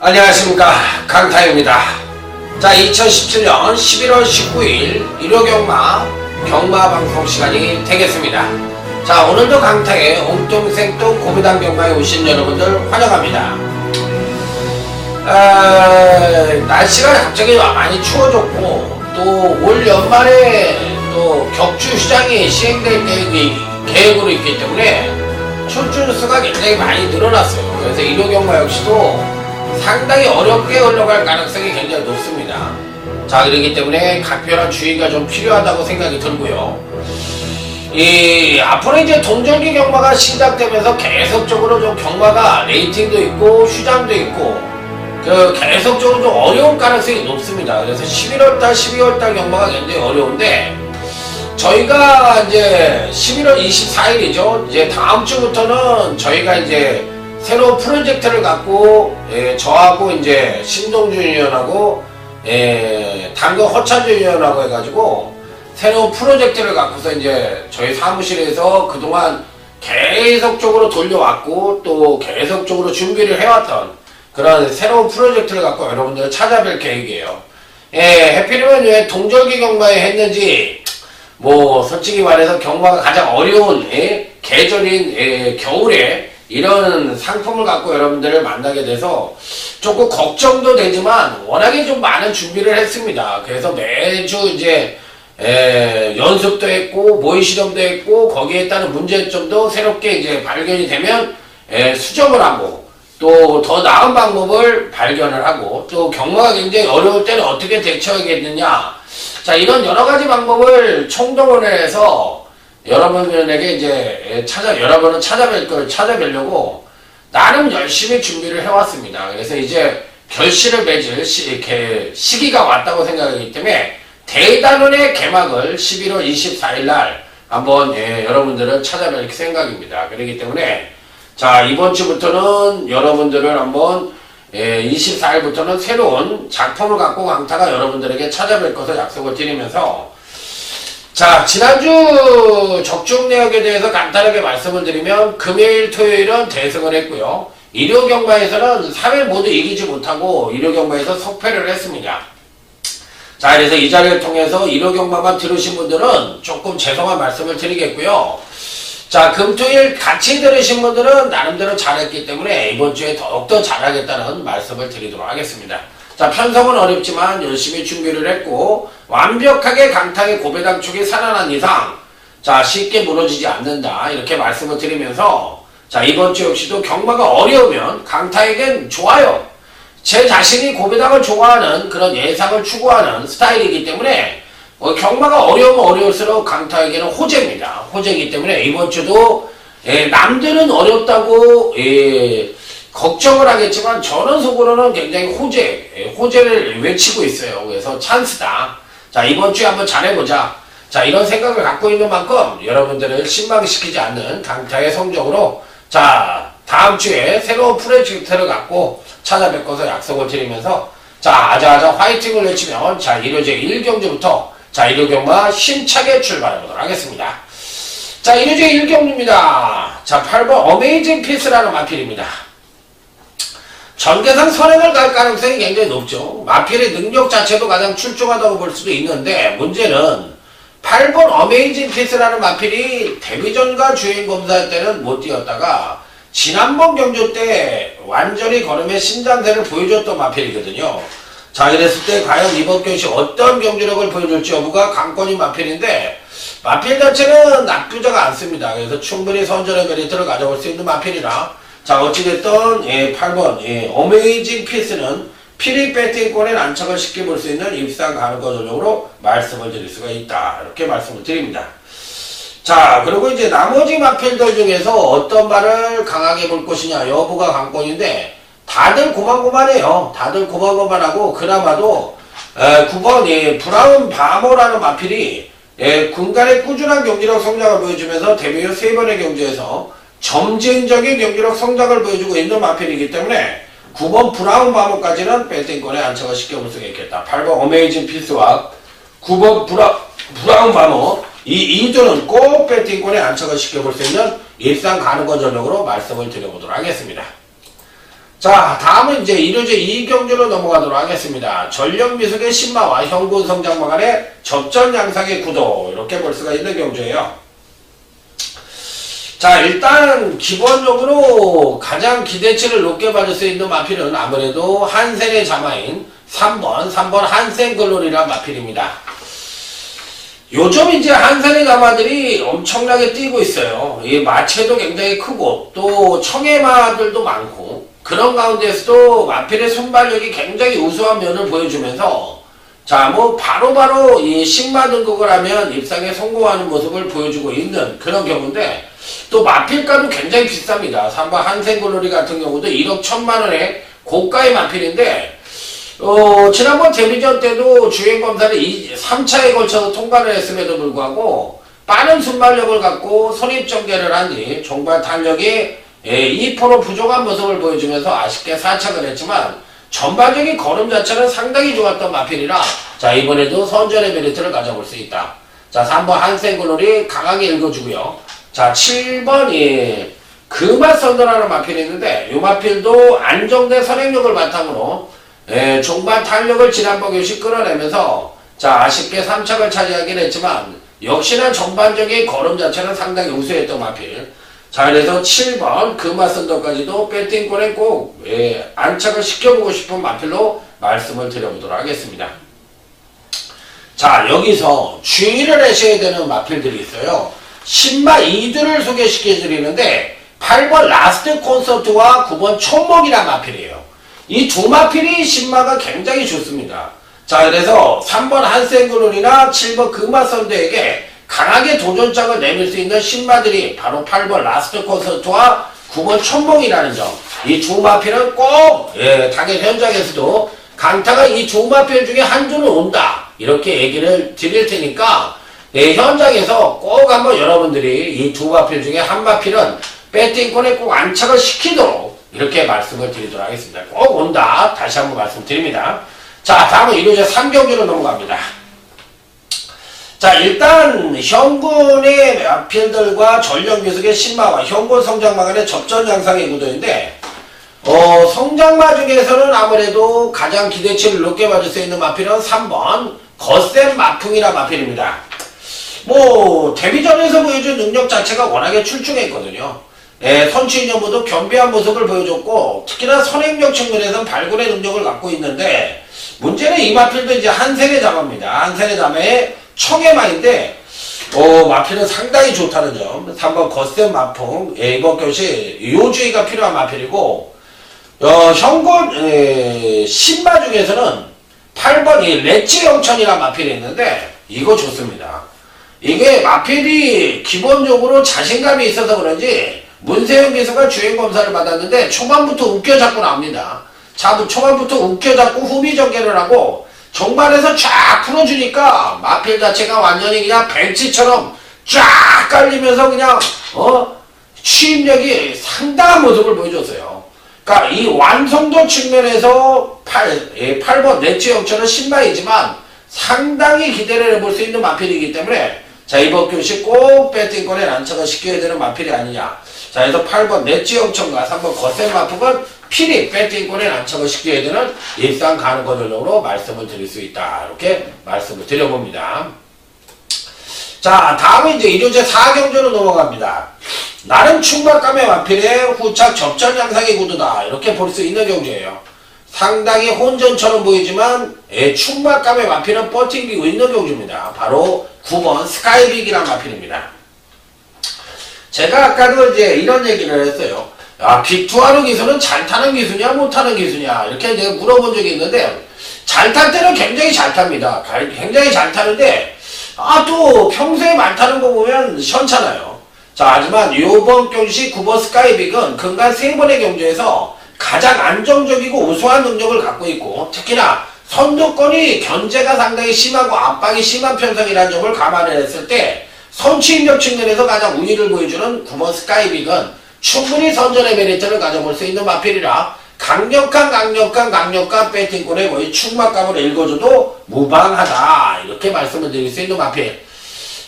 안녕하십니까, 강타입니다. 자, 2017년 11월 19일 일요경마 경마방송 시간이 되겠습니다. 자, 오늘도 강타의 옹통생통 고배당 경마에 오신 여러분들 환영합니다. 날씨가 갑자기 많이 추워졌고 또 올 연말에 또 격주 시장이 시행될 계획으로 있기 때문에 출준수가 굉장히 많이 늘어났어요. 그래서 일요경마 역시도 상당히 어렵게 흘러갈 가능성이 굉장히 높습니다. 자, 그렇기 때문에 각별한 주의가 좀 필요하다고 생각이 들고요. 앞으로 이제 동절기 경마가 시작되면서 계속적으로 좀 경마가 레이팅도 있고 휴장도 있고 계속적으로 좀 어려운 가능성이 높습니다. 그래서 11월달, 12월달 경마가 굉장히 어려운데 저희가 이제 11월 24일이죠. 이제 다음 주부터는 저희가 이제 새로운 프로젝트를 갖고 저하고 이제 신동준 위원하고 당근 허찬주 위원하고 해가지고 새로운 프로젝트를 갖고서 이제 저희 사무실에서 그동안 계속적으로 돌려왔고 또 계속적으로 준비를 해왔던 그런 새로운 프로젝트를 갖고 여러분들을 찾아뵐 계획이에요. 해피리면 왜 동절기 경마에 했는지 뭐 솔직히 말해서 경마가 가장 어려운 계절인 겨울에 이런 상품을 갖고 여러분들을 만나게 돼서 조금 걱정도 되지만 워낙에 좀 많은 준비를 했습니다. 그래서 매주 이제 연습도 했고 모의 실험도 했고 거기에 따른 문제점도 새롭게 이제 발견이 되면 수정을 하고 또 더 나은 방법을 발견을 하고 또 경마가 굉장히 어려울 때는 어떻게 대처하겠느냐, 자, 이런 여러 가지 방법을 총동원을 해서 여러분에게 이제 여러분은 찾아뵐 걸 찾아뵈려고 나름 열심히 준비를 해왔습니다. 그래서 이제 결실을 맺을 시기가 왔다고 생각하기 때문에 대단원의 개막을 11월 24일 날 한번 여러분들을 찾아뵐 생각입니다. 그렇기 때문에 자, 이번 주부터는 여러분들을 한번 24일부터는 새로운 작품을 갖고 강타가 여러분들에게 찾아뵐 것을 약속을 드리면서 자, 지난주 적중 내역에 대해서 간단하게 말씀을 드리면 금요일, 토요일은 대승을 했고요. 일요경마에서는 3회 모두 이기지 못하고 일요경마에서 석패를 했습니다. 자, 그래서 이 자리를 통해서 일요경마만 들으신 분들은 조금 죄송한 말씀을 드리겠고요. 자, 금토일 같이 들으신 분들은 나름대로 잘했기 때문에 이번 주에 더욱더 잘하겠다는 말씀을 드리도록 하겠습니다. 자, 편성은 어렵지만 열심히 준비를 했고 완벽하게 강타의 고배당 축이 살아난 이상 자, 쉽게 무너지지 않는다 이렇게 말씀을 드리면서 자, 이번 주 역시도 경마가 어려우면 강타에겐 좋아요. 제 자신이 고배당을 좋아하는 그런 예상을 추구하는 스타일이기 때문에 경마가 어려우면 어려울수록 강타에게는 호재입니다. 호재이기 때문에 이번 주도 남들은 어렵다고 걱정을 하겠지만 저는 속으로는 굉장히 호재를 외치고 있어요. 그래서 찬스다. 자, 이번 주에 한번 잘해보자. 자, 이런 생각을 갖고 있는 만큼 여러분들을 실망시키지 않는 강타의 성적으로 자, 다음 주에 새로운 프로젝트를 갖고 찾아뵐 것을 약속을 드리면서 자, 아자아자 화이팅을 외치면 자, 일요제 1경주부터 자, 일요경마 힘차게 출발해보도록 하겠습니다. 자, 일요제 1경주입니다. 자, 8번 어메이징 피스라는 마필입니다. 전개상 선행을 갈 가능성이 굉장히 높죠. 마필의 능력 자체도 가장 출중하다고 볼 수도 있는데 문제는 8번 어메이징 피스라는 마필이 데뷔전과 주행 검사 때는 못 뛰었다가 지난번 경주 때 완전히 걸음의 신장세를 보여줬던 마필이거든요. 자, 그랬을 때 과연 이번 경시 어떤 경주력을 보여줄지 여부가 관건인 마필인데 마필 자체는 나쁘지가 않습니다. 그래서 충분히 선전의 메리트를 가져올 수 있는 마필이라 자, 어찌됐든 8번 어메이징 피스는 피릭 배팅권에 난척을 시켜볼 수 있는 입상 가능성 전적으로 말씀을 드릴 수가 있다. 이렇게 말씀을 드립니다. 자, 그리고 이제 나머지 마필들 중에서 어떤 말을 강하게 볼 것이냐 여부가 관건인데 다들 고만고만해요. 다들 고만고만하고 그나마도 9번 브라운 바모라는 마필이 군간의 꾸준한 경기력 성장을 보여주면서 데뷔 후 3번의 경주에서 점진적인 경기력 성장을 보여주고 있는 마필이기 때문에 9번 브라운 바모까지는 배팅권에 안착을 시켜볼 수가 있겠다. 8번 어메이징 피스와 9번 브라운 바모 이 2조는 꼭 배팅권에 안착을 시켜볼 수 있는 입상 가능한 전력으로 말씀을 드려보도록 하겠습니다. 자, 다음은 이제 1호제 2경주로 넘어가도록 하겠습니다. 전력미숙의 신마와 현군성장마 간의 접전 양상의 구도, 이렇게 볼 수가 있는 경주예요. 자, 일단 기본적으로 가장 기대치를 높게 받을 수 있는 마필은 아무래도 한센의 자마인 3번 한센 글로리란 마필입니다. 요즘 이제 한센의 자마들이 엄청나게 뛰고 있어요. 이 마체도 굉장히 크고 또 청해마들도 많고, 그런 가운데서도 마필의 순발력이 굉장히 우수한 면을 보여주면서, 자, 뭐 바로바로 이 신마 등극을 하면 입상에 성공하는 모습을 보여주고 있는 그런 경우인데, 또 마필가도 굉장히 비쌉니다. 3번 한센글로리 같은 경우도 1억 1천만원의 고가의 마필인데, 지난번 데뷔전 때도 주행검사를 3차에 걸쳐서 통과를 했음에도 불구하고 빠른 순발력을 갖고 선입전개를 한 뒤 종발 탄력이 2% 부족한 모습을 보여주면서 아쉽게 4착을 했지만, 전반적인 걸음 자체는 상당히 좋았던 마필이라, 자, 이번에도 선전의 메리트를 가져볼 수 있다. 자, 3번 한센글로리 강하게 읽어주고요. 자, 7번 금화선더라는 마필이 있는데, 이 마필도 안정된 선행력을 바탕으로 종반 탄력을 지난번 교시 끌어내면서, 자, 아쉽게 3착을 차지하긴 했지만 역시나 전반적인 걸음 자체는 상당히 우수했던 마필. 자, 그래서 7번 금화선더까지도 배팅권에 꼭 안착을 시켜보고 싶은 마필로 말씀을 드려보도록 하겠습니다. 자, 여기서 주의를 하셔야 되는 마필들이 있어요. 신마 2두를 소개시켜 드리는데, 8번 라스트 콘서트와 9번 초목이란 마필이에요. 이 두 마필이 신마가 굉장히 좋습니다. 자, 그래서 3번 한센글론이나 7번 금화선대에게 강하게 도전장을 내밀 수 있는 신마들이 바로 8번 라스트 콘서트와 9번 초목이라는 점. 이 두 마필은 꼭 당일 현장에서도 강타가 이 두 마필 중에 한 주는 온다, 이렇게 얘기를 드릴 테니까 현장에서 꼭 한번 여러분들이 이 두 마필 중에 한 마필은 배팅권에 꼭 안착을 시키도록 이렇게 말씀을 드리도록 하겠습니다. 꼭 온다, 다시 한번 말씀드립니다. 자, 다음은 1호제 3경주로 넘어갑니다. 자, 일단 현군의 마필들과 전력미숙의 신마와 현군 성장마 간의 접전 양상의 구도인데, 성장마 중에서는 아무래도 가장 기대치를 높게 받을 수 있는 마필은 3번 거센 마풍이라 마필입니다. 뭐 데뷔전에서 보여준 능력 자체가 워낙에 출중했거든요. 선취인연보도 겸비한 모습을 보여줬고, 특히나 선행력 측면에서는 발굴의 능력을 갖고 있는데, 문제는 이 마필도 이제 한센의 자마입니다. 한센의 자마의 청해마인데, 마필은 상당히 좋다는 점. 3번 거센 마풍, 이번 교시 요주의가 필요한 마필이고, 현군 신마 중에서는 8번 이 레츠 영천이라는 마필이 있는데, 이거 좋습니다. 이게 마필이 기본적으로 자신감이 있어서 그런지 문세영 기수가 주행검사를 받았는데 초반부터 웃겨잡고 나옵니다. 자, 초반부터 웃겨잡고 후비 전개를 하고 종반에서 쫙 풀어주니까 마필 자체가 완전히 그냥 벤치처럼 쫙 깔리면서 그냥 취임력이 상당한 모습을 보여줬어요. 그러니까 이 완성도 측면에서 8번 레츠 영천은 신마이지만 상당히 기대를 해볼 수 있는 마필이기 때문에, 자, 이번 교시 꼭 배팅권에 안착을 시켜야 되는 마필이 아니냐. 자, 그래서 8번 레츠 영천과 3번 거센 마풍은 필히 배팅권에 안착을 시켜야 되는 일상 가능권 전력으로 말씀을 드릴 수 있다, 이렇게 말씀을 드려봅니다. 자, 다음은 이제 1호제 4경주로 넘어갑니다. 나름 충박감의 마필의 후착 접전 양상의 구도다, 이렇게 볼 수 있는 경주예요. 상당히 혼전처럼 보이지만 충박감의 마필은 버팅기고 있는 경주입니다. 바로 9번 스카이빅이란 마필입니다. 제가 아까도 이제 이런 얘기를 했어요. 빅투하르 기수는 잘 타는 기수냐 못 타는 기수냐, 이렇게 제가 물어본 적이 있는데, 잘 탈 때는 굉장히 잘 탑니다. 굉장히 잘 타는데 또 평소에 말 타는 거 보면 시원찮아요. 자, 하지만 요번 경시 9번 스카이빅은 근간 3번의 경주에서 가장 안정적이고 우수한 능력을 갖고 있고, 특히나 선두권이 견제가 상당히 심하고 압박이 심한 편성이라는 점을 감안했을 때 선취입력 측면에서 가장 우위를 보여주는 9번 스카이빅은 충분히 선전의 메리트를 가져볼 수 있는 마필이라 강력한 배팅권에 거의 충막감을 읽어줘도 무방하다, 이렇게 말씀을 드릴 수 있는 마필.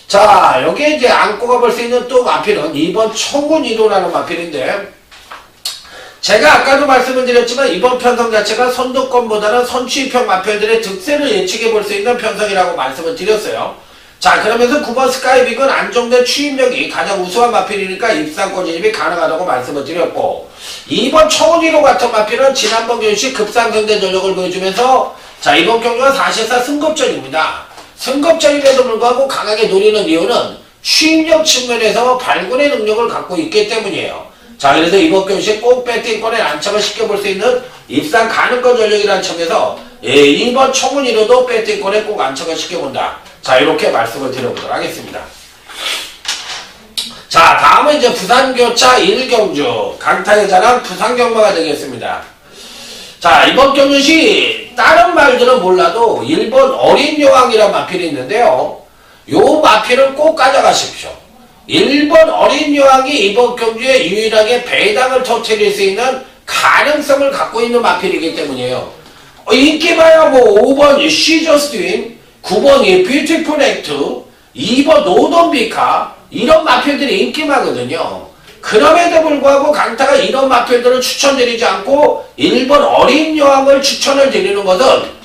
자, 여기에 이제 안고 가볼 수 있는 또 마필은 2번 청군 2도라는 마필인데, 제가 아까도 말씀을 드렸지만 이번 편성 자체가 선두권보다는 선취입형 마필들의 득세를 예측해 볼 수 있는 편성이라고 말씀을 드렸어요. 자, 그러면서 9번 스카이빅은 안정된 추임력이 가장 우수한 마필이니까 입상권 진입이 가능하다고 말씀을 드렸고, 2번 청운이로 같은 마필은 지난번 경기 급상승된 전력을 보여주면서 자, 이번 경기가 사실상 승급전입니다. 승급전임에도 불구하고 강하게 노리는 이유는 추임력 측면에서 발군의 능력을 갖고 있기 때문이에요. 자, 그래서 이번 경기 꼭 배팅권에 안착을 시켜볼 수 있는 입상 가능권 전력이라는 점에서 2번 청운이로도 배팅권에 꼭 안착을 시켜본다. 자, 이렇게 말씀을 드려보도록 하겠습니다. 자, 다음은 이제 부산교차 1경주 강타의 자랑 부산경마가 되겠습니다. 자, 이번 경주시 다른 말들은 몰라도 1번 어린여왕이라는 마필이 있는데요. 요 마필은 꼭 가져가십시오. 1번 어린여왕이 이번 경주에 유일하게 배당을 터뜨릴 수 있는 가능성을 갖고 있는 마필이기 때문이에요. 인기봐야 뭐 5번 시저스트윈, 9번 뷰티풀 액트, 2번 노던비카 이런 마필들이 인기마거든요. 그럼에도 불구하고 강타가 이런 마필들을 추천드리지 않고 1번 어린 여왕을 추천을 드리는 것은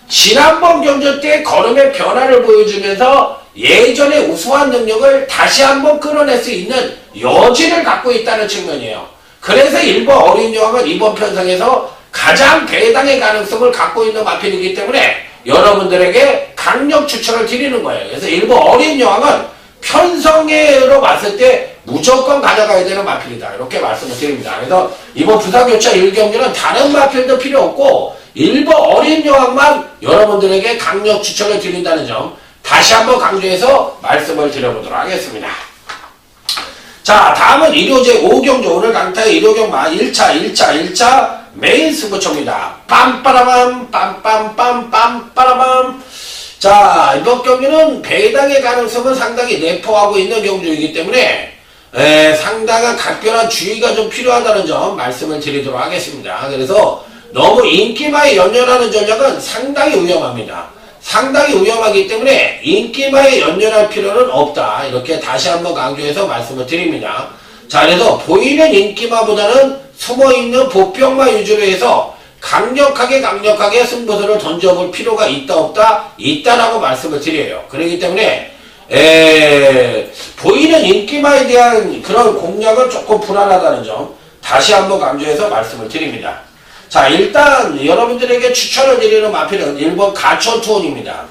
지난번 경주 때 걸음의 변화를 보여주면서 예전의 우수한 능력을 다시 한번 끌어낼 수 있는 여지를 갖고 있다는 측면이에요. 그래서 1번 어린 여왕은 이번 편성에서 가장 배당의 가능성을 갖고 있는 마필이기 때문에 여러분들에게 강력 추천을 드리는 거예요. 그래서 1번 어린 여왕은 편성으로 봤을 때 무조건 가져가야 되는 마필이다. 이렇게 말씀을 드립니다. 그래서 이번 부산교차 1경기는 다른 마필도 필요 없고 1번 어린 여왕만 여러분들에게 강력 추천을 드린다는 점 다시 한번 강조해서 말씀을 드려보도록 하겠습니다. 자, 다음은 일요제 5경주 오늘 강타의 1호경마 1차 메인 승부처입니다. 빰빠라밤 빰빰빰빰빠라밤. 자, 이번 경기는 배당의 가능성은 상당히 내포하고 있는 경주이기 때문에 상당한 각별한 주의가 좀 필요하다는 점 말씀을 드리도록 하겠습니다. 그래서 너무 인기마에 연연하는 전략은 상당히 위험합니다. 상당히 위험하기 때문에 인기마에 연연할 필요는 없다. 이렇게 다시 한번 강조해서 말씀을 드립니다. 자, 그래서 보이는 인기마보다는 숨어있는 보병마 위주로 해서 강력하게 승부수를 던져볼 필요가 있다 없다? 있다라고 말씀을 드려요. 그렇기 때문에 보이는 인기마에 대한 그런 공략은 조금 불안하다는 점 다시 한번 강조해서 말씀을 드립니다. 자, 일단 여러분들에게 추천을 드리는 마필은 1번 가천투원입니다.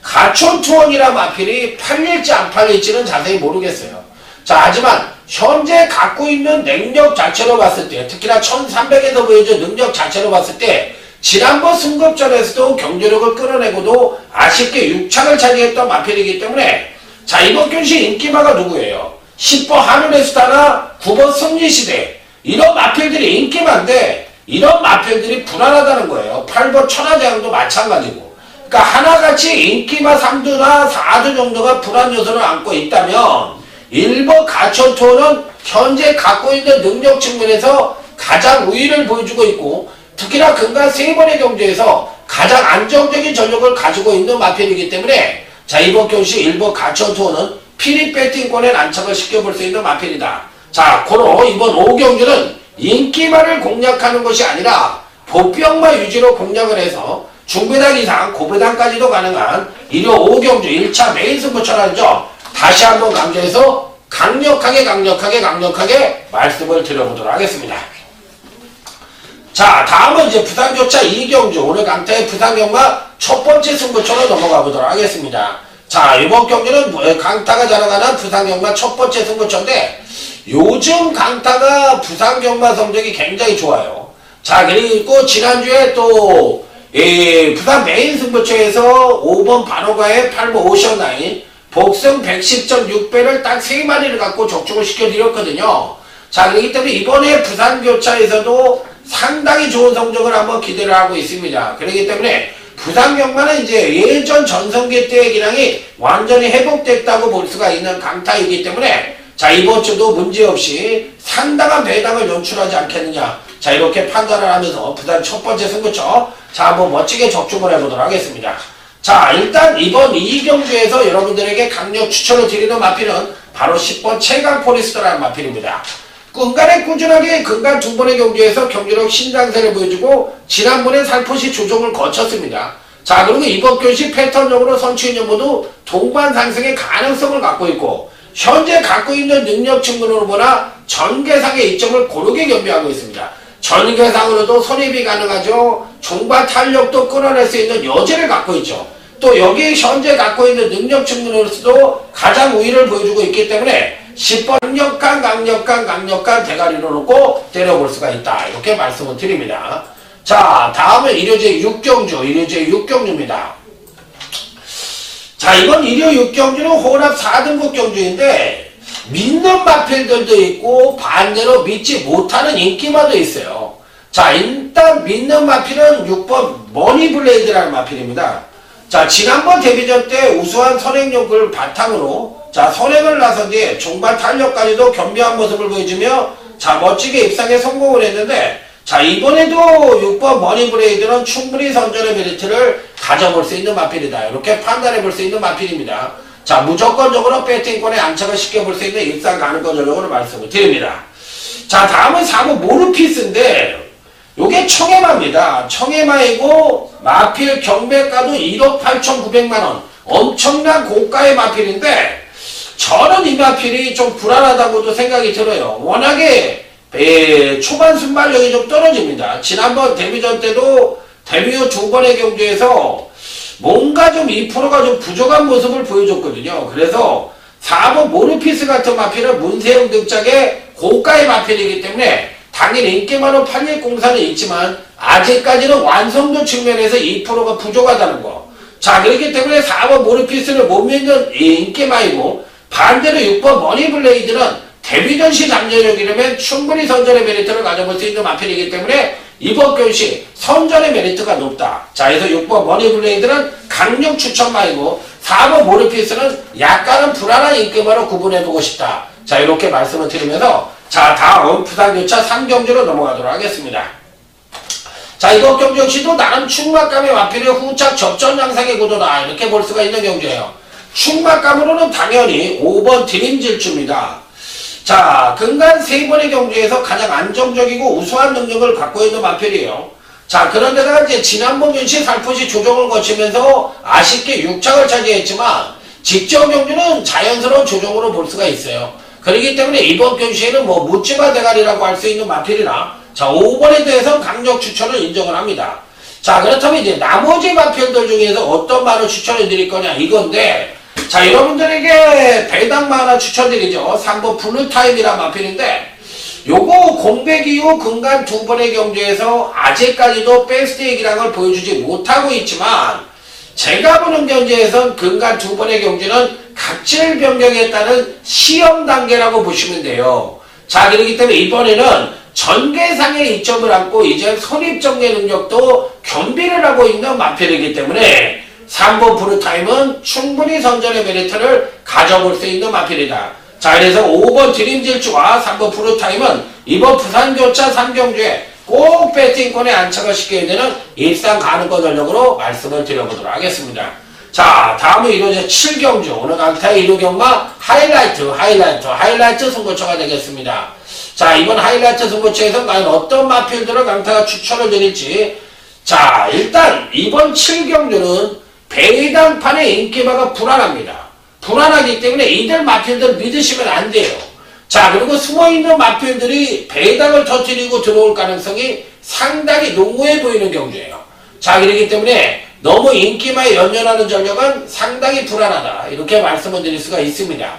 가천투원이란 마필이 팔릴지 안 팔릴지는 자세히 모르겠어요. 자, 하지만 현재 갖고 있는 능력 자체로 봤을 때, 특히나 1300에서 보여준 능력 자체로 봤을 때 지난번 승급전에서도 경주력을 끌어내고도 아쉽게 6착을 차지했던 마필이기 때문에 자, 이번 경시 인기마가 누구예요? 10번 하늘의스타나 9번 승리시대 이런 마필들이 인기마인데 이런 마필들이 불안하다는 거예요. 8번 천하제왕도 마찬가지고. 그러니까 하나같이 인기마 3두나 4두 정도가 불안 요소를 안고 있다면 1번 가천투어는 현재 갖고 있는 능력 측면에서 가장 우위를 보여주고 있고 특히나 근간 3번의 경주에서 가장 안정적인 전력을 가지고 있는 마필이기 때문에 자, 이번 경시 1번 가천투어는 피리 배팅권에 안착을 시켜볼 수 있는 마필이다. 자, 고로 이번 5경주는 인기마를 공략하는 것이 아니라 보병마 위주로 공략을 해서 중배당 이상 고배당까지도 가능한 일요 5경주 1차 메인 승부처라는 점 다시 한번 강조해서 강력하게 말씀을 드려보도록 하겠습니다. 자, 다음은 이제 부산교차 2경주 오늘 강타의 부산경마 첫 번째 승부처로 넘어가 보도록 하겠습니다. 자, 이번 경주는 강타가 자랑하는 부산경마 첫 번째 승부처인데 요즘 강타가 부산경마 성적이 굉장히 좋아요. 자, 그리고 지난주에 또 부산 메인 승부처에서 5번 반호가의 8번 오션나인 복승 110.6배를 딱 3마리를 갖고 적중을 시켜드렸거든요. 자, 그렇기 때문에 이번에 부산교차에서도 상당히 좋은 성적을 한번 기대를 하고 있습니다. 그렇기 때문에 부산경마는 이제 예전 전성기 때의 기량이 완전히 회복됐다고 볼 수가 있는 강타이기 때문에 자, 이번 주도 문제없이 상당한 배당을 연출하지 않겠느냐. 자, 이렇게 판단을 하면서 부산 첫 번째 승부처 자, 한번 멋지게 적중을 해보도록 하겠습니다. 자, 일단 이번 2경주에서 여러분들에게 강력 추천을 드리는 마필은 바로 10번 최강 포리스터라는 마필입니다. 근간에 꾸준하게 근간 두 번의 경주에서 경주력 신장세를 보여주고 지난번에 살포시 조정을 거쳤습니다. 자, 그리고 이번 경시 패턴적으로 선취인연 모두 동반 상승의 가능성을 갖고 있고 현재 갖고 있는 능력 측면으로 보나 전개상의 이점을 고르게 겸비하고 있습니다. 전개상으로도 선입이 가능하죠. 종반 탄력도 끌어낼 수 있는 여지를 갖고 있죠. 또 여기 현재 갖고 있는 능력 측면으로서도 가장 우위를 보여주고 있기 때문에 10번 강력한 대가리로 놓고 때려볼 수가 있다. 이렇게 말씀을 드립니다. 자, 다음은 일요제 6경주입니다. 자, 이번 일요 6경주는 혼합 4등급 경주인데 믿는 마필들도 있고 반대로 믿지 못하는 인기마도 있어요. 자, 일단 믿는 마필은 6번 머니블레이드라는 마필입니다. 자, 지난번 데뷔전 때 우수한 선행력을 바탕으로 자, 선행을 나선 뒤에 종반 탄력까지도 겸비한 모습을 보여주며 자, 멋지게 입상에 성공을 했는데 자, 이번에도 6번 머니블레이드는 충분히 선전의 메리트를 가져볼 수 있는 마필이다. 이렇게 판단해 볼 수 있는 마필입니다. 자, 무조건적으로 배팅권에 안착을 쉽게 볼 수 있는 입상 가능성 전력으로 말씀을 드립니다. 자, 다음은 4번 모르피스인데 요게 청해마입니다. 청해마이고 마필 경매가도 1억 8,900만원 엄청난 고가의 마필인데 저는 이 마필이 좀 불안하다고도 생각이 들어요. 워낙에 초반 순발력이 좀 떨어집니다. 지난번 데뷔전 때도 데뷔 후 두 번의 경주에서 뭔가 좀 2%가 좀 부족한 모습을 보여줬거든요. 그래서 4번 모르피스 같은 마필은 문세영 등짝의 고가의 마필이기 때문에 당연히 인기 많은 8104는 있지만 아직까지는 완성도 측면에서 2%가 부족하다는 거. 자, 그렇기 때문에 4번 모르피스를 못 믿는 인기마이고 반대로 6번 머니블레이드는 데뷔전 시 잠재력이라면 충분히 선전의 메리트를 가져볼 수 있는 마필이기 때문에 이번 경시 선전의 메리트가 높다. 자, 그래서 6번 머니블레이드는 강력 추천마이고 4번 모르피스는 약간은 불안한 인기마로 구분해보고 싶다. 자, 이렇게 말씀을 드리면서 자, 다음 부산교차 3경주로 넘어가도록 하겠습니다. 자, 이번 경주 역시도 나름 충막감의 마필의 후착 접전 양상의 구도다. 이렇게 볼 수가 있는 경주예요. 충막감으로는 당연히 5번 드림질주입니다. 자, 근간 3번의 경주에서 가장 안정적이고 우수한 능력을 갖고 있는 마필이에요. 자, 그런데다가 이제 지난번 경시 살포시 조정을 거치면서 아쉽게 6착을 차지했지만 직전 경주는 자연스러운 조정으로 볼 수가 있어요. 그렇기 때문에 이번 경시에는 뭐 묻지마 대가리라고 할 수 있는 마필이나 자, 5번에 대해서 강력 추천을 인정을 합니다. 자, 그렇다면 이제 나머지 마필들 중에서 어떤 말을 추천해 드릴 거냐 이건데 자, 여러분들에게 배당마 하나 추천드리죠. 3번 블루타임이란 마필인데 요거 공백 이후 근간 두 번의 경주에서 아직까지도 베스트의 기량을 보여주지 못하고 있지만 제가 보는 경주에선 근간 두 번의 경주는 각질 변경에 따른 시험 단계라고 보시면 돼요. 자, 그렇기 때문에 이번에는 전개상의 이점을 안고 이제 선입정례 능력도 겸비를 하고 있는 마필이기 때문에 3번 블루타임은 충분히 선전의 메리트를 가져볼 수 있는 마필이다. 자, 그래서 5번 드림질주와 3번 블루타임은 이번 부산교차 3경주에 꼭 배팅권에 안착을 시켜야 되는 입상 가능성 전력으로 말씀을 드려보도록 하겠습니다. 자, 다음은 이루어져 7경주 오늘 강타의 1호 경마 하이라이트 승부처가 되겠습니다. 자, 이번 하이라이트 승부처에서 과연 어떤 마필들을 강타가 추천을 드릴지. 자, 일단 이번 7경주는 배당판의 인기마가 불안합니다. 불안하기 때문에 이들 마필들 믿으시면 안 돼요. 자, 그리고 숨어있는 마필들이 배당을 터뜨리고 들어올 가능성이 상당히 농후해 보이는 경주예요. 자, 그렇기 때문에 너무 인기마에 연연하는 전력은 상당히 불안하다. 이렇게 말씀을 드릴 수가 있습니다.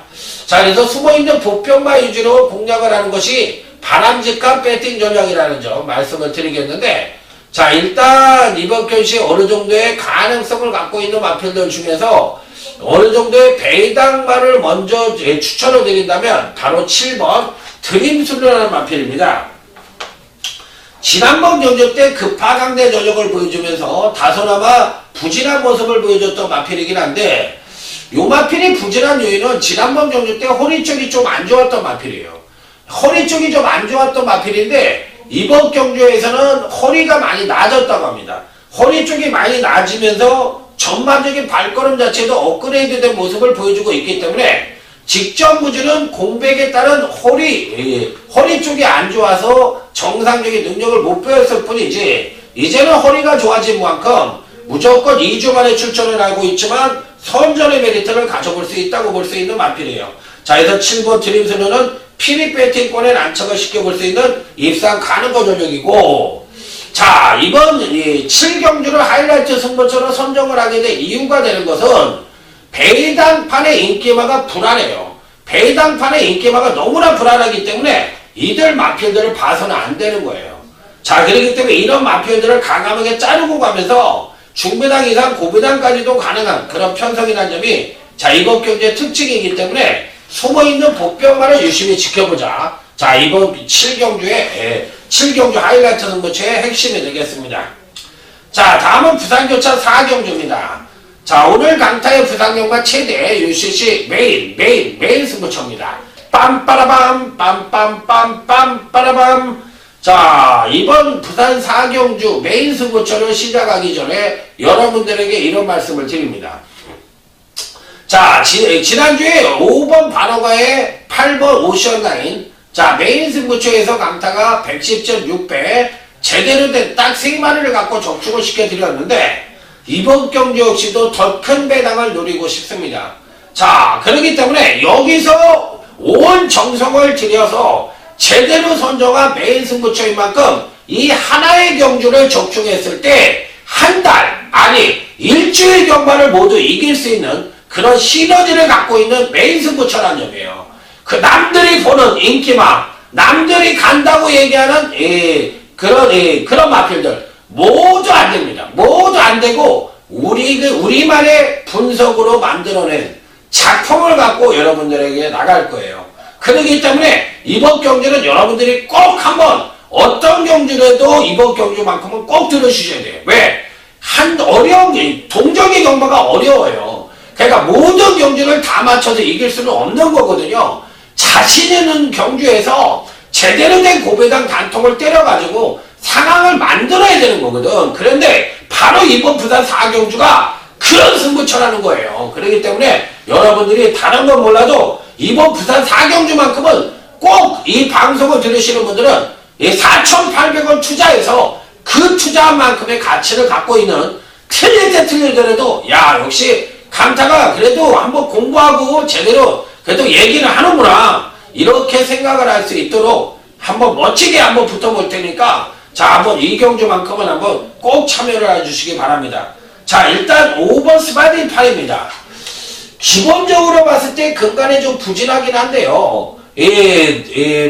자, 그래서 숨어있는 보병마 위주로 공략을 하는 것이 바람직한 배팅 전략이라는 점 말씀을 드리겠는데 자, 일단 이번 경시 어느 정도의 가능성을 갖고 있는 마필들 중에서 어느 정도의 배당마를 먼저 추천을 드린다면 바로 7번 드림술이라는 마필입니다. 지난번 경주 때 급하강대 전력을 보여주면서 다소나마 부진한 모습을 보여줬던 마필이긴 한데 요 마필이 부진한 요인은 지난번 경주 때 허리 쪽이 좀 안 좋았던 마필이에요. 허리 쪽이 좀 안 좋았던 마필인데 이번 경주에서는 허리가 많이 나아졌다고 합니다. 허리 쪽이 많이 나아지면서 전반적인 발걸음 자체도 업그레이드된 모습을 보여주고 있기 때문에 직전 구주는 공백에 따른 허리 쪽이 안 좋아서 정상적인 능력을 못 보였을 뿐이지 이제는 허리가 좋아진 만큼 무조건 2주 만에 출전을 알고 있지만 선전의 메리트를 가져볼 수 있다고 볼 수 있는 마필이에요. 자, 그래서 7번 드림스는 피리 배팅권에 난척을 시켜볼 수 있는 입상 가능거 전력이고, 자, 이번 7경주를 하이라이트 승부처로 선정을 하게 된 이유가 되는 것은 배당판의 인기마가 불안해요. 배당판의 인기마가 너무나 불안하기 때문에 이들 마필들을 봐서는 안 되는 거예요. 자, 그렇기 때문에 이런 마필들을 과감하게 자르고 가면서 중배당 이상 고배당까지도 가능한 그런 편성이라는 점이 자, 이번 경주의 특징이기 때문에 숨어있는 복병만을 유심히 지켜보자. 자, 이번 7경주 하이라이트 승부처의 핵심이 되겠습니다. 자, 다음은 부산교차 4경주입니다. 자, 오늘 강타의 부산경마 최대 UCC 메인 승부처입니다. 빰빠라밤 빰빰빰빰빠라밤. 자, 이번 부산 4경주 메인 승부처를 시작하기 전에 여러분들에게 이런 말씀을 드립니다. 자, 지난주에 5번 바로가의 8번 오션라인, 자, 메인 승부처에서 강타가 110.6배 제대로 된 딱 3마리를 갖고 적중을 시켜드렸는데 이번 경주 역시도 더 큰 배당을 노리고 싶습니다. 자, 그렇기 때문에 여기서 온 정성을 들여서 제대로 선정한 메인 승부처인 만큼 이 하나의 경주를 적중했을 때 한 달, 아니 일주일 경마를 모두 이길 수 있는 그런 시너지를 갖고 있는 메인 승부처라는 점이에요. 그 남들이 보는 인기마, 남들이 간다고 얘기하는 그런 마필들 모두 안 됩니다. 모두 안 되고 우리만의 분석으로 만들어낸 작품을 갖고 여러분들에게 나갈 거예요. 그렇기 때문에 이번 경주는 여러분들이 꼭 한번 어떤 경주라도 이번 경주만큼은 꼭 들어주셔야 돼요. 왜? 동정의 경마가 어려워요. 그러니까 모든 경주를 다 맞춰서 이길 수는 없는 거거든요. 자신 있는 경주에서 제대로 된 고배당 단통을 때려가지고 상황을 만들어야 되는 거거든. 그런데 바로 이번 부산 4경주가 그런 승부처라는 거예요. 그렇기 때문에 여러분들이 다른 건 몰라도 이번 부산 4경주만큼은 꼭 이 방송을 들으시는 분들은 4,800원 투자해서 그 투자한 만큼의 가치를 갖고 있는 틀릴 때 틀리더라도 야, 역시 강타가 그래도 한번 공부하고 제대로 그래도 얘기를 하는구나, 이렇게 생각을 할 수 있도록 한번 멋지게 한번 붙어볼 테니까 자, 한번 이 경주만큼은 한번 꼭 참여를 해주시기 바랍니다. 자, 일단 5번 스바디 팔입니다. 기본적으로 봤을 때 근간에 좀 부진하긴 한데요.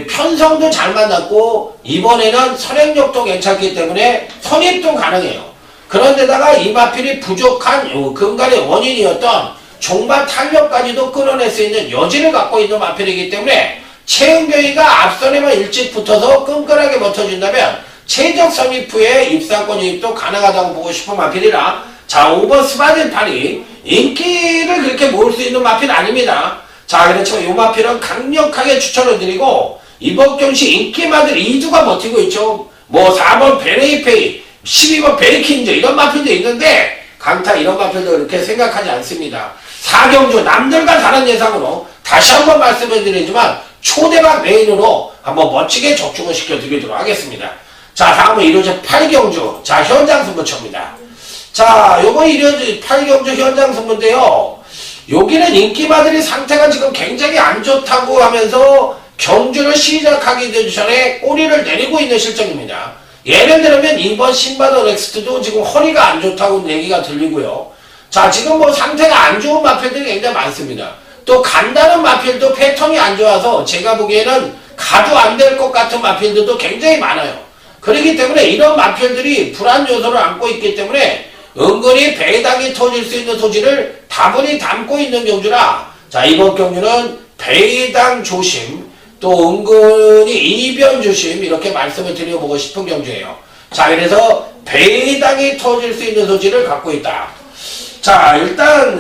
편성도 잘 만났고 이번에는 선행력도 괜찮기 때문에 선입도 가능해요. 그런데다가 이 마필이 부족한 근간의 원인이었던 종반 탄력까지도 끌어낼 수 있는 여지를 갖고 있는 마필이기 때문에 최은경이가 앞선에만 일찍 붙어서 끈끈하게 버텨준다면 최적 선입 후에 입상권 유입도 가능하다고 보고 싶은 마필이라 자, 5번 스바딜 팔이 인기를 그렇게 모을 수 있는 마필 아닙니다. 자, 그렇지만 이 마필은 강력하게 추천을 드리고 이번 경시 인기마들 2두가 버티고 있죠. 뭐 4번 베레이페이, 12번 베리킨즈 이런 마필도 있는데 강타 이런 마필도 그렇게 생각하지 않습니다. 4경주 남들과 다른 예상으로 다시 한번 말씀을 드리지만 초대박 메인으로 한번 멋지게 적중을 시켜드리도록 하겠습니다. 자, 다음은 이루어진 8경주. 자, 현장 승부처입니다. 자, 요거 이루어진 8경주 현장 승부인데요. 여기는 인기마들이 상태가 지금 굉장히 안 좋다고 하면서 경주를 시작하기 전에 꼬리를 내리고 있는 실정입니다. 예를 들면 이번 신바더 넥스트도 지금 허리가 안 좋다고 얘기가 들리고요. 자, 지금 뭐 상태가 안 좋은 마필들이 굉장히 많습니다. 또 간다는 마필도 패턴이 안 좋아서 제가 보기에는 가도 안 될 것 같은 마필들도 굉장히 많아요. 그렇기 때문에 이런 마필들이 불안 요소를 안고 있기 때문에 은근히 배당이 터질 수 있는 소지를 다분히 담고 있는 경주라 자, 이번 경주는 배당 조심 또 은근히 이변 조심 이렇게 말씀을 드려보고 싶은 경주예요. 자, 그래서 배당이 터질 수 있는 소지를 갖고 있다. 자, 일단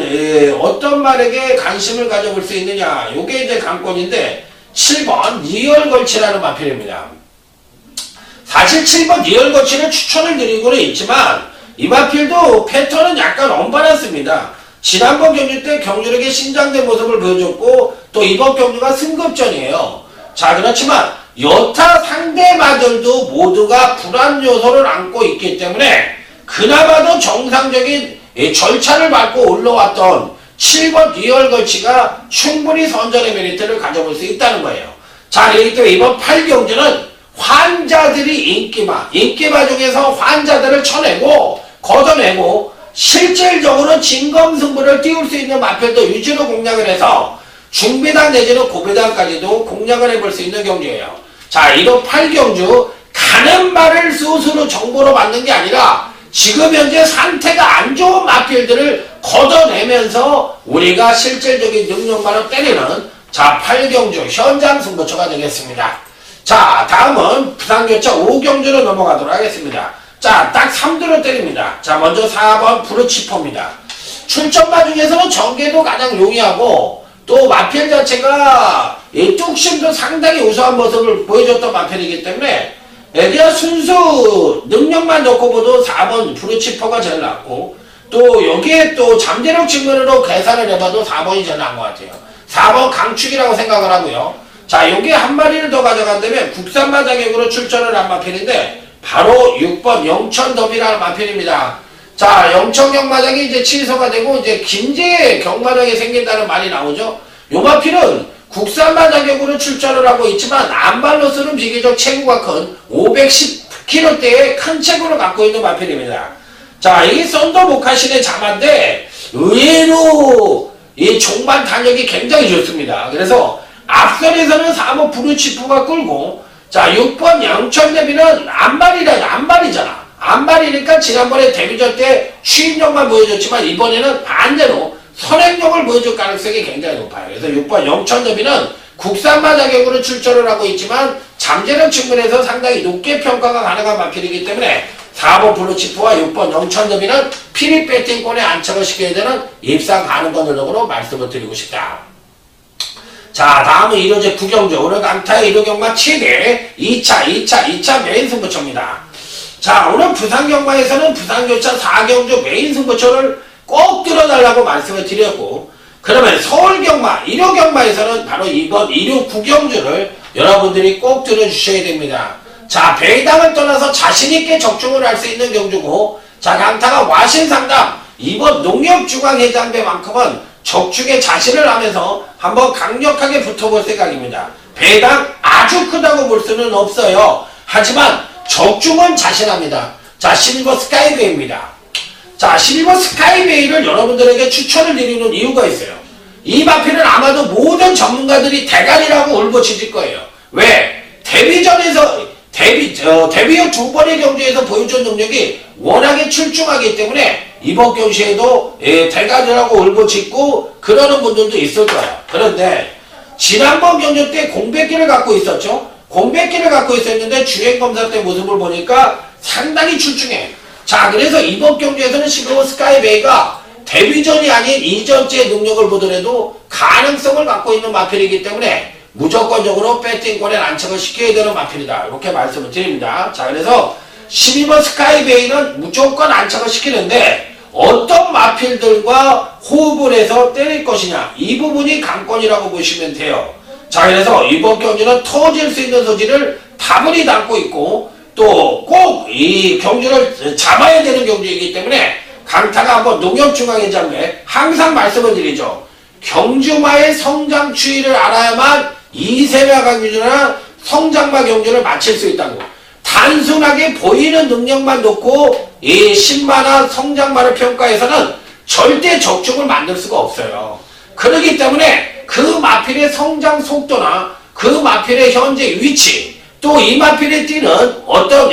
어떤 말에게 관심을 가져볼 수 있느냐, 요게 이제 관건인데 7번 리얼걸치라는 마필입니다. 사실 7번 리얼걸치를 추천을 드리고는 있지만 이 마필도 패턴은 약간 언밸런스입니다. 지난번 경주 때 경주력의 신장된 모습을 보여줬고 또 이번 경주가 승급전이에요. 자, 그렇지만 여타 상대마들도 모두가 불안 요소를 안고 있기 때문에 그나마도 정상적인 절차를 밟고 올라왔던 7번 리얼걸치가 충분히 선전의 메리트를 가져볼 수 있다는 거예요. 자, 그렇기 때문에 이번 8경주는 환자들이 인기마 중에서 환자들을 쳐내고 걷어내고 실질적으로 진검승부를 띄울 수 있는 마편도 위주로 공략을 해서 중배당 내지는 고배당까지도 공략을 해볼 수 있는 경주예요. 자, 이번 8경주 가는 말을 스스로 정보로 받는 게 아니라 지금 현재 상태가 안 좋은 마필들을 걷어내면서 우리가 실질적인 능력만을 때리는 자 8경주 현장 승부처가 되겠습니다. 자, 다음은 부산교차 5경주로 넘어가도록 하겠습니다. 자, 딱 3두로 때립니다. 자, 먼저 4번 브루치퍼입니다. 출전마 중에서는 전개도 가장 용이하고 또 마필 자체가 이 뚝심도 상당히 우수한 모습을 보여줬던 마필이기 때문에 그냥 순수 능력만 놓고 봐도 4번 브루치퍼가 제일 낫고 또 여기에 또 잠재력 측면으로 계산을 해봐도 4번이 제일 나은 것 같아요. 4번 강축이라고 생각을 하고요. 자, 여기에 한 마리를 더 가져간다면 국산마 자격으로 출전을 한 마필인데 바로 6번 영천더비라는 마필입니다. 자, 영천 경마장이 이제 취소가 되고 이제 김제 경마장이 생긴다는 말이 나오죠. 요 마필은 국산마 자격으로 출전을 하고 있지만 안발로서는 비교적 체구가 큰 510kg대의 큰 체구를 갖고 있는 마필입니다. 자, 이 썬더 모카신의 자마인데 의외로 이 종반 탄력이 굉장히 좋습니다. 그래서 앞선에서는 4번 브루치프가 끌고 자 6번 영천대비는 안발이잖아. 안발이니까 지난번에 데뷔전 때 추임력만 보여줬지만 이번에는 반대로 선행력을 보여줄 가능성이 굉장히 높아요. 그래서 6번 영천대비는 국산마 자격으로 출전을 하고 있지만 잠재력 측면에서 상당히 높게 평가가 가능한 마필이기 때문에 4번 브루치프와 6번 영천더비는 피리 배팅권에 안착을 시켜야 되는 입상 가능한 노력으로 말씀을 드리고 싶다. 자, 다음은 1호제 구경주. 오늘 강타의 1호 경마 최대 2차 메인 승부처입니다. 자, 오늘 부산 경마에서는 부산교차 4경주 메인 승부처를 꼭 들어달라고 말씀을 드렸고, 그러면 서울 경마 1호 경마에서는 바로 이번 1호 구경주를 여러분들이 꼭 들어주셔야 됩니다. 자, 배당을 떠나서 자신있게 적중을 할 수 있는 경주고, 자, 강타가 와신상담 이번 농협중앙회장배만큼은 적중에 자신을 하면서 한번 강력하게 붙어볼 생각입니다. 배당 아주 크다고 볼 수는 없어요. 하지만 적중은 자신합니다. 자, 실버 스카이베이입니다. 자, 실버 스카이베이를 여러분들에게 추천을 드리는 이유가 있어요. 이 마필은 아마도 모든 전문가들이 대가리라고 울부짖을 거예요. 왜? 데뷔전에서 데뷔 후 2번의 경주에서 보여준 능력이 워낙에 출중하기 때문에 이번 경주에도 대가리라고 울부짖고 그러는 분들도 있을 거예요. 그런데 지난번 경주 때 공백기를 갖고 있었죠. 공백기를 갖고 있었는데 주행검사 때 모습을 보니까 상당히 출중해. 자, 그래서 이번 경주에서는 실버 스카이베이가 데뷔전이 아닌 이전째 능력을 보더라도 가능성을 갖고 있는 마필이기 때문에 무조건적으로 배팅권에 안착을 시켜야 되는 마필이다. 이렇게 말씀을 드립니다. 자, 그래서 12번 스카이베이는 무조건 안착을 시키는데 어떤 마필들과 호흡을 해서 때릴 것이냐, 이 부분이 관건이라고 보시면 돼요. 자, 그래서 이번 경주는 터질 수 있는 소지를 다분히 담고 있고 또 꼭 이 경주를 잡아야 되는 경주이기 때문에 강타가 한번 농협중앙회장에 항상 말씀을 드리죠. 경주마의 성장 추이를 알아야만 이세마 경주나 성장마 경주를 마칠 수 있다고. 단순하게 보이는 능력만 놓고 이 신마나 성장마를 평가해서는 절대 적중을 만들 수가 없어요. 그렇기 때문에 그 마필의 성장 속도나 그 마필의 현재 위치 또 이 마필이 뛰는 어떤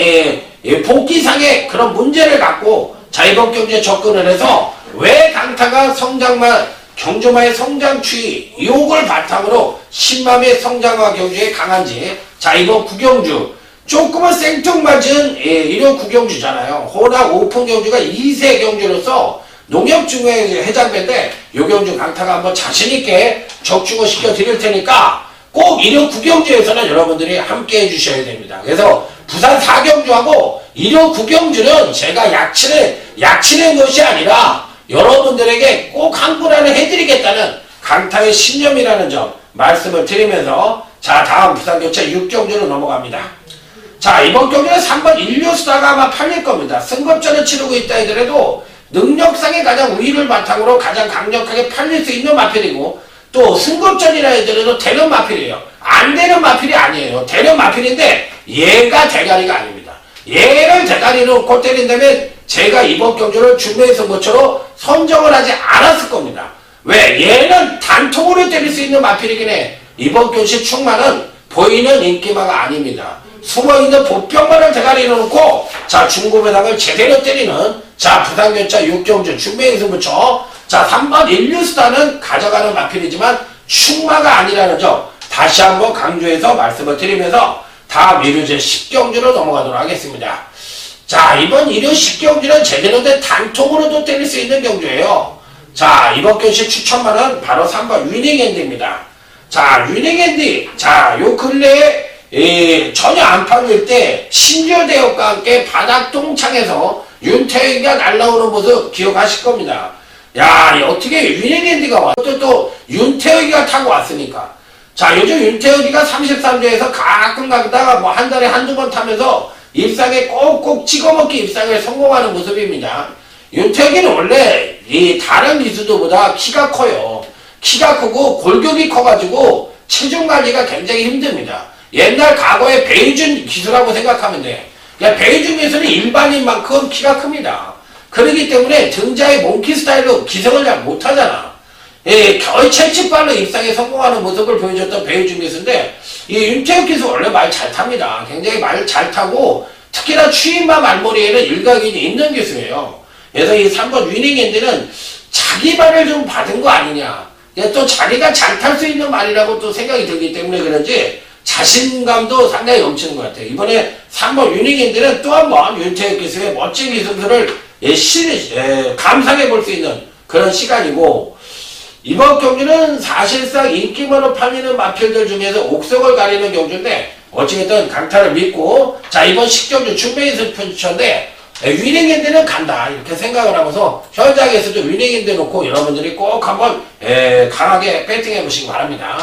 복귀상의 그런 문제를 갖고 자, 이번 경주에 접근을 해서 왜 강타가 성장마 경주마의 성장 추이 요걸 바탕으로 신마의 성장마 경주에 강한지. 자, 이번 구경주 조금은 생뚱맞은 1호 구경주잖아요. 호남 오픈 경주가 2세 경주로서 농협중앙회장배인데 요 경주 강타가 한번 자신있게 적중을 시켜 드릴 테니까 꼭 1호 구경주에서는 여러분들이 함께 해주셔야 됩니다. 그래서 부산 4경주하고 1호 구경주는 제가 약치는 것이 아니라 여러분들에게 꼭 항불안을 해드리겠다는 강타의 신념이라는 점 말씀을 드리면서 자, 다음 부산교체 6경주로 넘어갑니다. 자, 이번 경기는 3번 인류수다가 아마 팔릴 겁니다. 승급전을 치르고 있다 하더라도 능력상의 가장 우위를 바탕으로 가장 강력하게 팔릴 수 있는 마필이고, 또 승급전이라 하더라도 되는 마필이에요. 안 되는 마필이 아니에요. 되는 마필인데 얘가 대가리가 아닙니다. 얘를 대가리로 놓고 때린다면 제가 이번 경주를 준비의 승부처로 선정을 하지 않았을 겁니다. 왜? 얘는 단통으로 때릴 수 있는 마필이긴 해. 이번 경시 충만은 보이는 인기마가 아닙니다. 숨어있는 보병만을 대가리로 놓고 자, 중고배당을 제대로 때리는 자, 부산교차 6경주 준비의 승부처 자, 3번 인류수단은 가져가는 마필이지만 충마가 아니라는 점 다시 한번 강조해서 말씀을 드리면서 다음 일요제 10경주로 넘어가도록 하겠습니다. 자, 이번 일요 10경주는 제대로 된 단통으로도 때릴 수 있는 경주예요. 자, 이번 경시 추천만은 바로 3번 위닝핸디입니다. 자, 위닝핸디. 자, 요 근래에 전혀 안 팔릴 때 신조대역과 함께 바닥 동창에서 윤태혁이가 날라오는 모습 기억하실 겁니다. 야, 어떻게 위닝핸디가 와? 또 윤태혁이가 타고 왔으니까. 자, 요즘 윤태혁이가 33조에서 가끔 가다가 뭐 한 달에 한두 번 타면서 입상에 꼭꼭 찍어먹기 입상에 성공하는 모습입니다. 윤태혁이는 원래 이 다른 기수들보다 키가 커요. 키가 크고 골격이 커가지고 체중 관리가 굉장히 힘듭니다. 옛날 과거의 베이준 기수라고 생각하면 돼. 그러니까 베이준 기수는 일반인만큼 키가 큽니다. 그렇기 때문에 등자의 몽키 스타일로 기성을 잘 못하잖아. 예, 거의 채찍발로 입상에 성공하는 모습을 보여줬던 베이준 기수인데 이 윤태혁 기수 원래 말 잘 탑니다. 굉장히 말 잘 타고 특히나 추임마 말머리에는 일각이 있는 기수예요. 그래서 이 3번 위닝핸디는 자기 말을 좀 받은 거 아니냐. 또 자기가 잘 탈 수 있는 말이라고 또 생각이 들기 때문에 그런지 자신감도 상당히 넘치는 것 같아요. 이번에 3번 위닝핸디는 또 한 번 윤태혁 기수의 멋진 기술들을 감상해 볼 수 있는 그런 시간이고, 이번 경기는 사실상 인기만으로 팔리는 마필들 중에서 옥석을 가리는 경주인데 어찌됐든 강타를 믿고 자, 이번 10경주 준비해서 펼쳤는데 위닝핸디는 간다 이렇게 생각을 하면서 현장에서도 위닝핸디 놓고 여러분들이 꼭 한번 강하게 배팅해 보시기 바랍니다.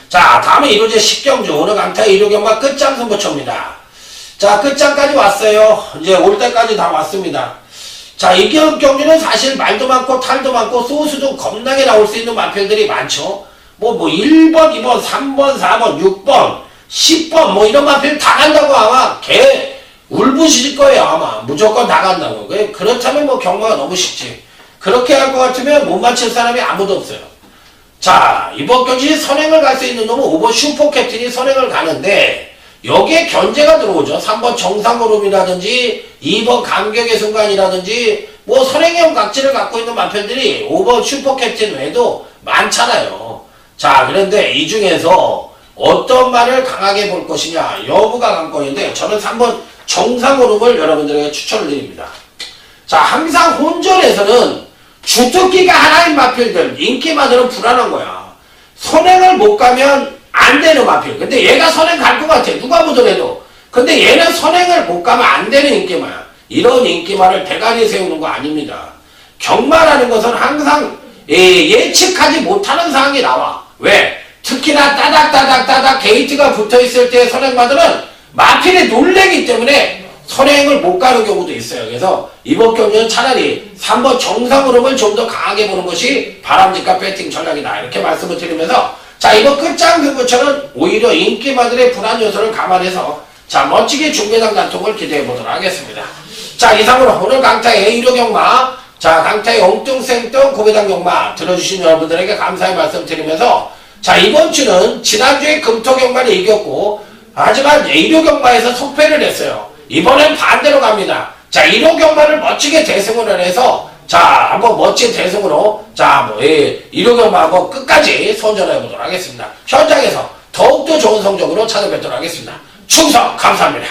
자, 다음에 이루제 10경주 오늘 강타의 1호 경마 끝장 승부처입니다. 자, 끝장까지 왔어요. 이제 올 때까지 다 왔습니다. 자, 이 경기는 사실 말도 많고 탈도 많고 소수도 겁나게 나올 수 있는 마필들이 많죠. 뭐 1번, 2번, 3번, 4번, 6번, 10번 뭐 이런 마필 다 간다고 아마 울부짖을 거예요. 아마 무조건 다 간다고. 그렇다면 뭐 경마가 너무 쉽지. 그렇게 할 것 같으면 못 맞힐 사람이 아무도 없어요. 자, 이번 경기 선행을 갈 수 있는 놈은 5번 슈퍼캡틴이 선행을 가는데 여기에 견제가 들어오죠. 3번 정상오름이라든지 2번 감격의 순간이라든지 뭐 선행형 각지를 갖고 있는 마편들이 5번 슈퍼캡틴 외에도 많잖아요. 자, 그런데 이 중에서 어떤 말을 강하게 볼 것이냐 여부가 관건인데 저는 3번 정상오름을 여러분들에게 추천을 드립니다. 자, 항상 혼전에서는 주특기가 하나인 마필들 인기만으로는 불안한 거야. 선행을 못 가면 안 되는 마필. 근데 얘가 선행 갈 것 같아. 누가 보더라도. 근데 얘는 선행을 못 가면 안 되는 인기마야. 이런 인기마를 대가리에 세우는 거 아닙니다. 경마라는 것은 항상 예측하지 못하는 상황이 나와. 왜? 특히나 따닥따닥 게이트가 붙어있을 때 선행마들은 마필이 놀래기 때문에 선행을 못 가는 경우도 있어요. 그래서 이번 경기는 차라리 3번 정상으로만 좀 더 강하게 보는 것이 바람직한 배팅 전략이다. 이렇게 말씀을 드리면서 자, 이번 끝장 승부처는 오히려 인기마들의 불안 요소를 감안해서 자, 멋지게 중계당 단통을 기대해 보도록 하겠습니다. 자, 이상으로 오늘 강타의 1호 경마 자, 강타의 엉뚱생뚱 고배당 경마 들어주신 여러분들에게 감사의 말씀 드리면서 자, 이번 주는 지난주에 금토 경마를 이겼고 하지만 1호 경마에서 속패를 했어요. 이번엔 반대로 갑니다. 자, 1호 경마를 멋지게 대승을 해서 자, 한번 멋진 대승으로 자, 1호 경마 한번 끝까지 선전해 보도록 하겠습니다. 현장에서 더욱더 좋은 성적으로 찾아뵙도록 하겠습니다. 충성 감사합니다.